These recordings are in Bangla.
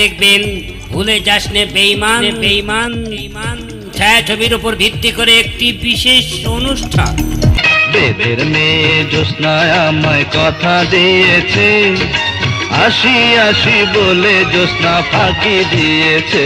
লিখবেন ভুলে যাস নে বেঈমান বেঈমান বেঈমান। ছায়াছবির উপর ভিত্তি করে একটি বিশেষ অনুষ্ঠান। বেদের মেয়ে জ্যোৎস্না আমায় কথা দিয়েছে, আসি আসি বলে জ্যোৎস্না ফাঁকি দিয়েছে।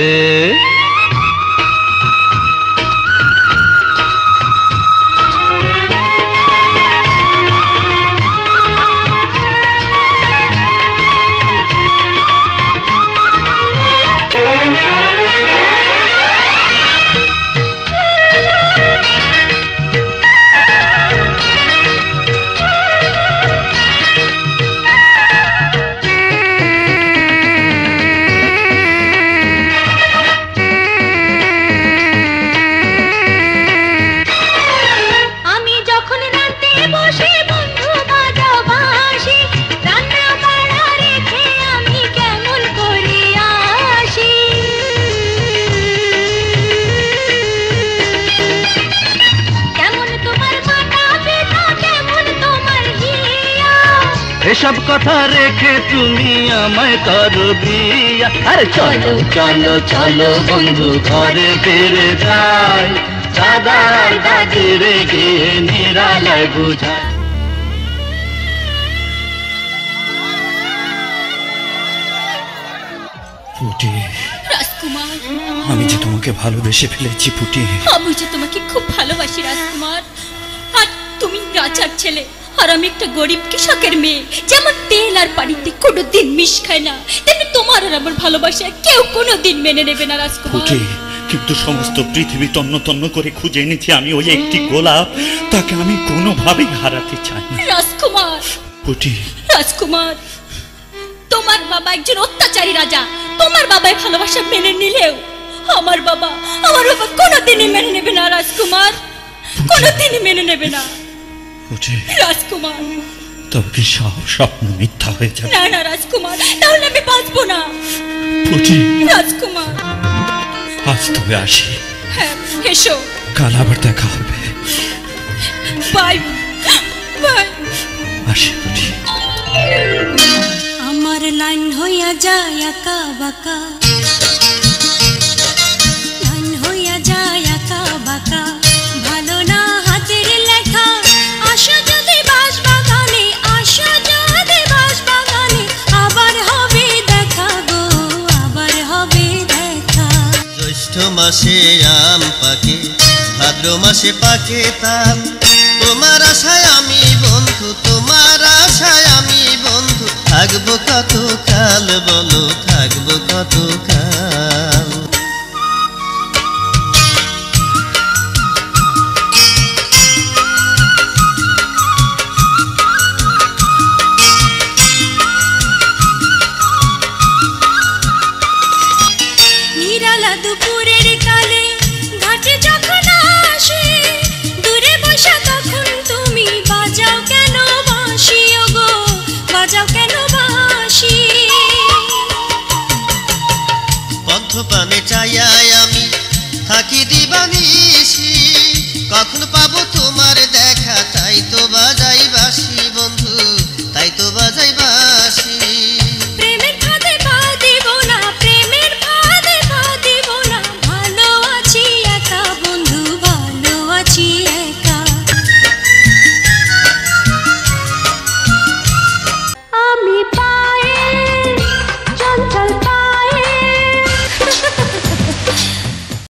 এসব কথা রেখে তুমি আমায় করো বিয়া। আরে চলো চলো চলো বন্ধু ঘরে ফিরে যাই, চাঁদার গাজরে গিয়ে নিরালায় বুঝাই। পুটি, রাজকুমার, আমি যে তোমাকে ভালোবেসে ফেলেছি পুটি। আমি যে তোমাকে খুব ভালোবাসি রাজকুমার। আর তুমি রাজার ছেলে, আর আমি একটা গরিব কৃষকের মেয়ে। যেমন তেল আর পানিতে কোনোদিন মিশ খায় না, তেমনি তোমার আর আমার ভালোবাসা কেউ কোনোদিন মেনে নেবে না রাজকুমার। কিন্তু সমস্ত পৃথিবী তন্ন তন্ন করে খুঁজে এনেছি আমি ওই একটি গোলাপ, তাকে আমি কোনোভাবেই হারাতে চাই না রাজকুমার। পুটি, রাজকুমার, তোমার বাবা একজন অত্যাচারী রাজা। তোমার বাবাই ভালোবাসা মেনে নিলেও আমার বাবা কোনোদিনই মেনে নেবে না রাজকুমার, কোনোদিনই মেনে নেবে না রাজকুমার। তবে কি সব স্বপ্ন মিথ্যা হয়ে যাবে? না না রাজকুমার, তাহলে আমি বাঁচবো না রাজকুমার। আজ তবে আসি। হ্যাঁ, এসো। কাল আবার দেখা হবে। Bye bye. আসি পুটি। আমার লাইন হইয়া যায় একা বাঁকা, লাইন হইয়া যায় একা বাঁকা, ভালো না হাতের লেখা। আশা যদি বাস বাগানে, আশা যদি বাস বাগানে, আবার হবে দেখা গো, আবার হবে দেখা। জ্যৈষ্ঠ মাসে আম পাকে, ভাদ্র মাসে পাকে তাল। তোমার আশায় আমি বন্ধু, তোমার আশায় আমি বন্ধু, থাকবো কত কাল বলো